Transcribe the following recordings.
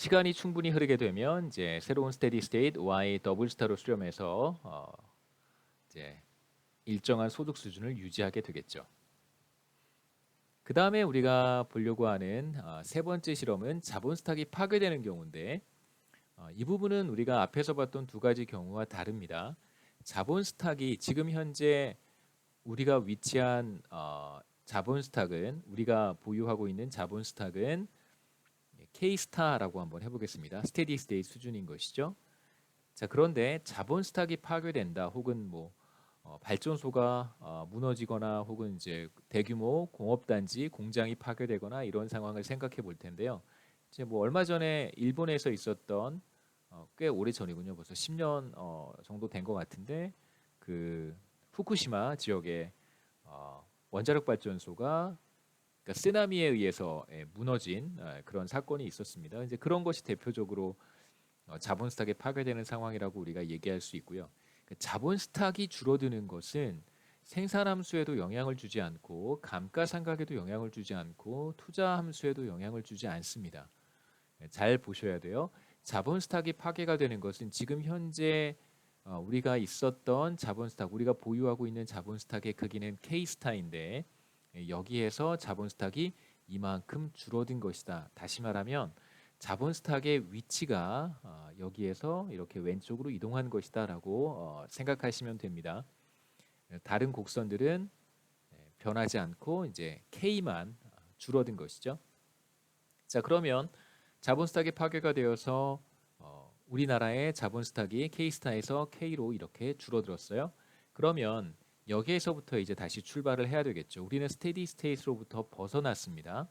시간이 충분히 흐르게 되면 이제 새로운 스테디 스테이트 y 더블 스타로 수렴해서 이제 일정한 소득 수준을 유지하게 되겠죠. 그 다음에 우리가 보려고 하는 세 번째 실험은 자본 스탁이 파괴되는 경우인데 이 부분은 우리가 앞에서 봤던 두 가지 경우와 다릅니다. 자본 스탁이 지금 현재 우리가 위치한 자본 스탁은 우리가 보유하고 있는 자본 스탁은 K-스타라고 한번 해보겠습니다. 스테디 스테이트 수준인 것이죠. 자, 그런데 자본 스탁이 파괴된다 혹은 뭐 발전소가 무너지거나 혹은 이제 대규모 공업단지 공장이 파괴되거나 이런 상황을 생각해 볼 텐데요. 이제 뭐 얼마 전에 일본에서 있었던 꽤 오래 전이군요. 벌써 10년 정도 된 것 같은데 그 후쿠시마 지역에 원자력 발전소가 그러니까 쓰나미에 의해서 무너진 그런 사건이 있었습니다. 이제 그런 것이 대표적으로 자본 스탁이 파괴되는 상황이라고 우리가 얘기할 수 있고요. 그 자본 스탁이 줄어드는 것은 생산 함수에도 영향을 주지 않고 감가상각에도 영향을 주지 않고 투자 함수에도 영향을 주지 않습니다. 잘 보셔야 돼요. 자본 스탁이 파괴가 되는 것은 지금 현재 우리가 있었던 자본 스탁, 우리가 보유하고 있는 자본 스탁의 크기는 K 스타인데 여기에서 자본 스탁이 이만큼 줄어든 것이다. 다시 말하면 자본 스탁의 위치가 여기에서 이렇게 왼쪽으로 이동한 것이다라고 생각하시면 됩니다. 다른 곡선들은 변하지 않고 이제 K만 줄어든 것이죠. 자, 그러면 자본 스탁이 파괴가 되어서 우리나라의 자본 스탁이 K스타에서 K로 이렇게 줄어들었어요. 그러면 여기에서부터 이제 다시 출발을 해야 되겠죠. 우리는 스테디 스테이트로부터 벗어났습니다.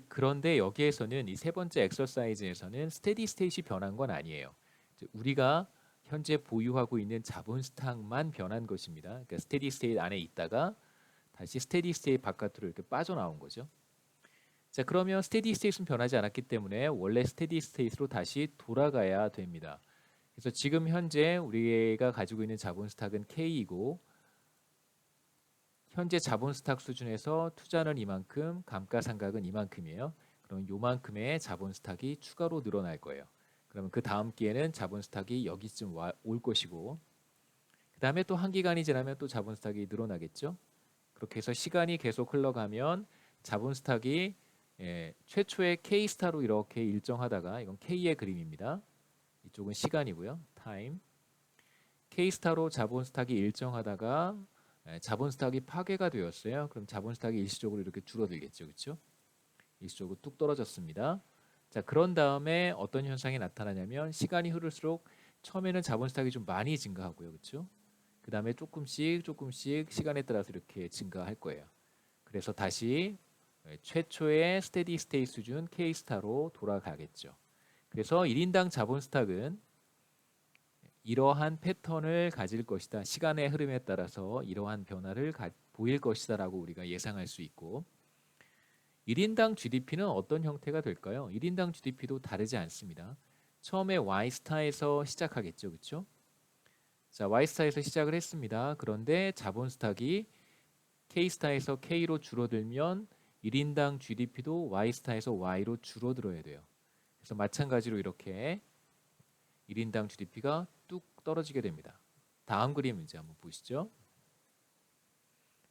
그런데 여기에서는 이 세 번째 엑서사이즈에서는 스테디 스테이트이 변한 건 아니에요. 우리가 현재 보유하고 있는 자본 스탁만 변한 것입니다. 그러니까 스테디 스테이트 안에 있다가 다시 스테디 스테이트 바깥으로 이렇게 빠져나온 거죠. 자, 그러면 스테디 스테이트는 변하지 않았기 때문에 원래 스테디 스테이트로 다시 돌아가야 됩니다. 그래서 지금 현재 우리가 가지고 있는 자본 스탁은 K이고 현재 자본 스탁 수준에서 투자는 이만큼, 감가상각은 이만큼이에요. 그럼 요만큼의 자본 스탁이 추가로 늘어날 거예요. 그러면 그 다음 기회는 자본 스탁이 여기쯤 올 것이고 그 다음에 또 한 기간이 지나면 또 자본 스탁이 늘어나겠죠. 그렇게 해서 시간이 계속 흘러가면 자본 스탁이 최초의 K스타로 이렇게 일정하다가 이건 K의 그림입니다. 이쪽은 시간이고요. 타임. K스타로 자본 스탁이 일정하다가 자본 스탁이 파괴가 되었어요. 그럼 자본 스탁이 일시적으로 이렇게 줄어들겠죠. 그렇죠? 일시적으로 뚝 떨어졌습니다. 자, 그런 다음에 어떤 현상이 나타나냐면 시간이 흐를수록 처음에는 자본 스탁이 좀 많이 증가하고요. 그렇죠? 그 다음에 조금씩 시간에 따라서 이렇게 증가할 거예요. 그래서 다시 최초의 스테디 스테이트 수준 K스타로 돌아가겠죠. 그래서 1인당 자본 스탁은 이러한 패턴을 가질 것이다. 시간의 흐름에 따라서 이러한 변화를 보일 것이다 라고 우리가 예상할 수 있고 1인당 GDP는 어떤 형태가 될까요? 1인당 GDP도 다르지 않습니다. 처음에 Y스타에서 시작하겠죠. 그렇죠? 자, Y스타에서 시작을 했습니다. 그런데 자본 스탁이 K스타에서 K로 줄어들면 1인당 GDP도 Y스타에서 Y로 줄어들어야 돼요. 그래서 마찬가지로 이렇게 1인당 GDP가 뚝 떨어지게 됩니다. 다음 그림 이제 한번 보시죠.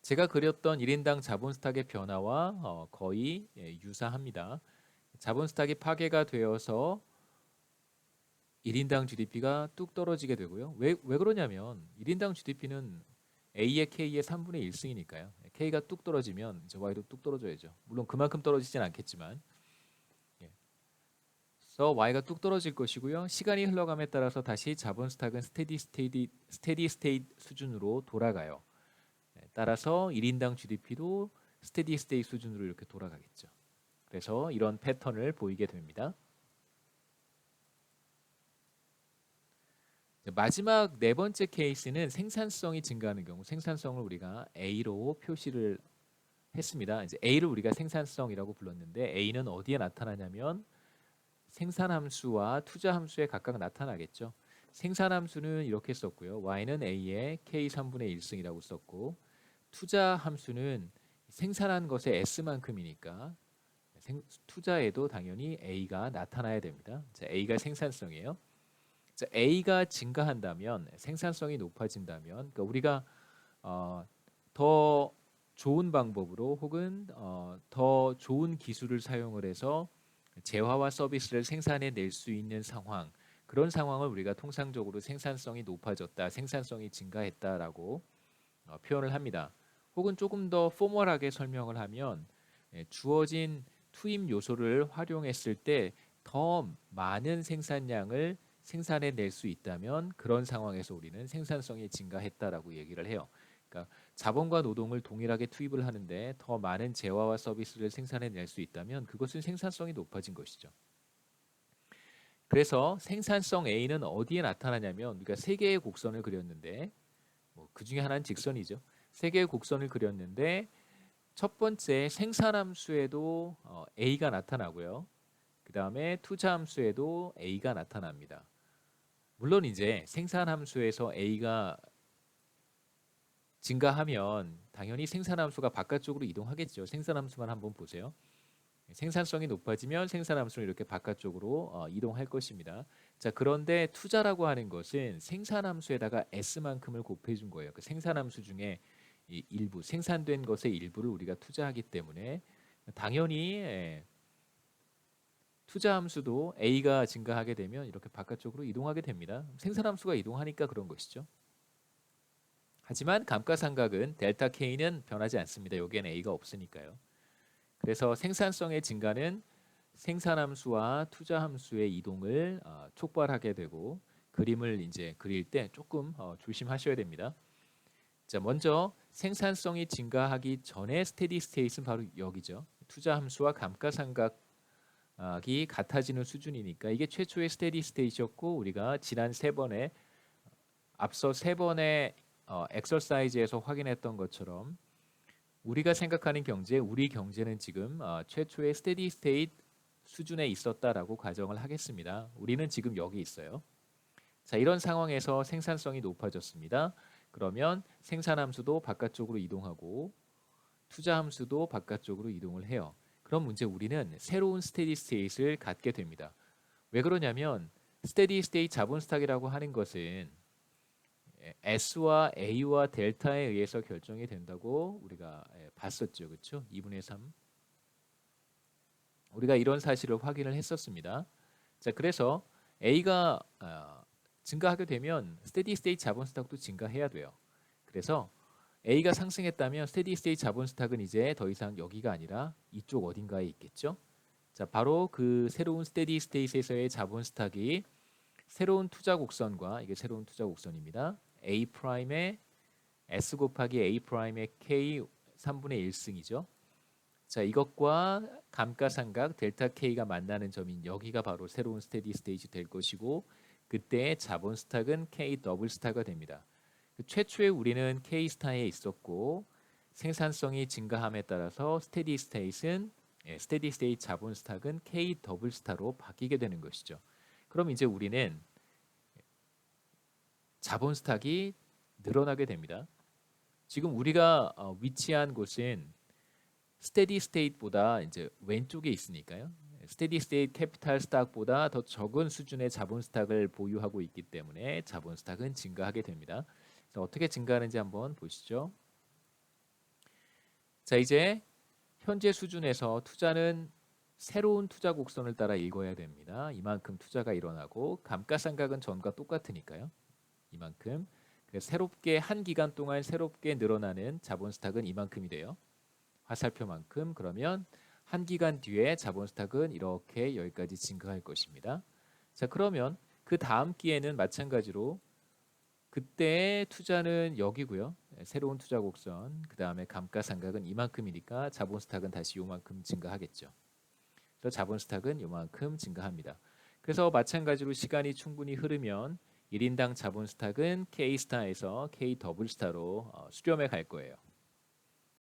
제가 그렸던 1인당 자본 스탁의 변화와 거의 유사합니다. 자본 스탁이 파괴가 되어서 1인당 GDP가 뚝 떨어지게 되고요. 왜 그러냐면 1인당 GDP는 A의 K의 3분의 1승이니까요. K가 뚝 떨어지면 이제 Y도 뚝 떨어져야죠. 물론 그만큼 떨어지진 않겠지만 그래서 Y가 뚝 떨어질 것이고요. 시간이 흘러감에 따라서 다시 자본 스탁은 스테디 스테이트 수준으로 돌아가요. 따라서 1인당 GDP도 스테디 스테이트 수준으로 이렇게 돌아가겠죠. 그래서 이런 패턴을 보이게 됩니다. 마지막 네 번째 케이스는 생산성이 증가하는 경우 생산성을 우리가 A로 표시를 했습니다. 이제 A를 우리가 생산성이라고 불렀는데 A는 어디에 나타나냐면 생산함수와 투자함수에 각각 나타나겠죠. 생산함수는 이렇게 썼고요. Y는 A의 K 3분의 1승이라고 썼고 투자함수는 생산한 것의 S만큼이니까 투자에도 당연히 A가 나타나야 됩니다. 자, A가 생산성이에요. 자, A가 증가한다면 생산성이 높아진다면 그러니까 우리가 더 좋은 방법으로 혹은 더 좋은 기술을 사용을 해서 재화와 서비스를 생산해 낼 수 있는 상황 그런 상황을 우리가 통상적으로 생산성이 높아졌다, 생산성이 증가했다라고 표현을 합니다. 혹은 조금 더 포멀하게 설명을 하면 주어진 투입 요소를 활용했을 때 더 많은 생산량을 생산해 낼 수 있다면 그런 상황에서 우리는 생산성이 증가했다라고 얘기를 해요. 그러니까 자본과 노동을 동일하게 투입을 하는데 더 많은 재화와 서비스를 생산해 낼 수 있다면 그것은 생산성이 높아진 것이죠. 그래서 생산성 A는 어디에 나타나냐면 우리가 세 개의 곡선을 그렸는데 그 중에 하나는 직선이죠. 세 개의 곡선을 그렸는데 첫 번째 생산함수에도 A가 나타나고요. 그 다음에 투자함수에도 A가 나타납니다. 물론 이제 생산함수에서 A가 증가하면 당연히 생산함수가 바깥쪽으로 이동하겠죠. 생산함수만 한번 보세요. 생산성이 높아지면 생산함수는 이렇게 바깥쪽으로 이동할 것입니다. 자, 그런데 투자라고 하는 것은 생산함수에다가 S만큼을 곱해준 거예요. 그 생산함수 중에 이 일부, 생산된 것의 일부를 우리가 투자하기 때문에 당연히 투자함수도 A가 증가하게 되면 이렇게 바깥쪽으로 이동하게 됩니다. 생산함수가 이동하니까 그런 것이죠. 하지만 감가상각은 델타 K는 변하지 않습니다. 여기에는 A가 없으니까요. 그래서 생산성의 증가는 생산함수와 투자함수의 이동을 촉발하게 되고 그림을 이제 그릴 때 조금 조심하셔야 됩니다. 자, 먼저 생산성이 증가하기 전에 스테디 스테이트는 바로 여기죠. 투자함수와 감가상각이 같아지는 수준이니까 이게 최초의 스테디 스테이트였고 우리가 지난 앞서 세 번의 엑서사이즈에서 확인했던 것처럼 우리가 생각하는 경제, 우리 경제는 지금 최초의 스테디 스테이트 수준에 있었다라고 가정을 하겠습니다. 우리는 지금 여기 있어요. 자, 이런 상황에서 생산성이 높아졌습니다. 그러면 생산함수도 바깥쪽으로 이동하고 투자함수도 바깥쪽으로 이동을 해요. 그럼 문제 우리는 새로운 스테디 스테이트를 갖게 됩니다. 왜 그러냐면 스테디 스테이트 자본 스탁이라고 하는 것은 S와 A와 델타에 의해서 결정이 된다고 우리가 봤었죠. 그렇죠? 2분의 3. 우리가 이런 사실을 확인을 했었습니다. 자, 그래서 A가 증가하게 되면 스테디 스테이트 자본 스탁도 증가해야 돼요. 그래서 A가 상승했다면 스테디 스테이트 자본 스탁은 이제 더 이상 여기가 아니라 이쪽 어딘가에 있겠죠. 자, 바로 그 새로운 스테디 스테이트에서의 자본 스탁이 새로운 투자 곡선과 이게 새로운 투자 곡선입니다. A 프라임의 S 곱하기 A 프라임의 K 3분의 1승이죠. 자, 이것과 감가상각 델타 K가 만나는 점인 여기가 바로 새로운 스테디 스테이트 될 것이고 그때의 자본 스탁은 K 더블 스타가 됩니다. 최초에 우리는 K 스타에 있었고 생산성이 증가함에 따라서 스테디 스테이트 자본 스탁은 K 더블 스타로 바뀌게 되는 것이죠. 그럼 이제 우리는 자본 스탁이 늘어나게 됩니다. 지금 우리가 위치한 곳은 스테디 스테이트보다 이제 왼쪽에 있으니까요. 스테디 스테이트 캐피탈 스탁보다 더 적은 수준의 자본 스탁을 보유하고 있기 때문에 자본 스탁은 증가하게 됩니다. 그래서 어떻게 증가하는지 한번 보시죠. 자, 이제 현재 수준에서 투자는 새로운 투자 곡선을 따라 읽어야 됩니다. 이만큼 투자가 일어나고 감가상각은 전과 똑같으니까요. 이만큼. 그래서 새롭게 한 기간 동안 새롭게 늘어나는 자본 스탁은 이만큼이 돼요. 화살표만큼. 그러면 한 기간 뒤에 자본 스탁은 이렇게 여기까지 증가할 것입니다. 자, 그러면 그 다음 기회는 마찬가지로 그때의 투자는 여기고요. 새로운 투자 곡선. 그 다음에 감가상각은 이만큼이니까 자본 스탁은 다시 요만큼 증가하겠죠. 그래서 자본 스탁은 요만큼 증가합니다. 그래서 마찬가지로 시간이 충분히 흐르면 1인당 자본 스탁은 K 스타에서 K 더블 스타로 수렴해 갈 거예요.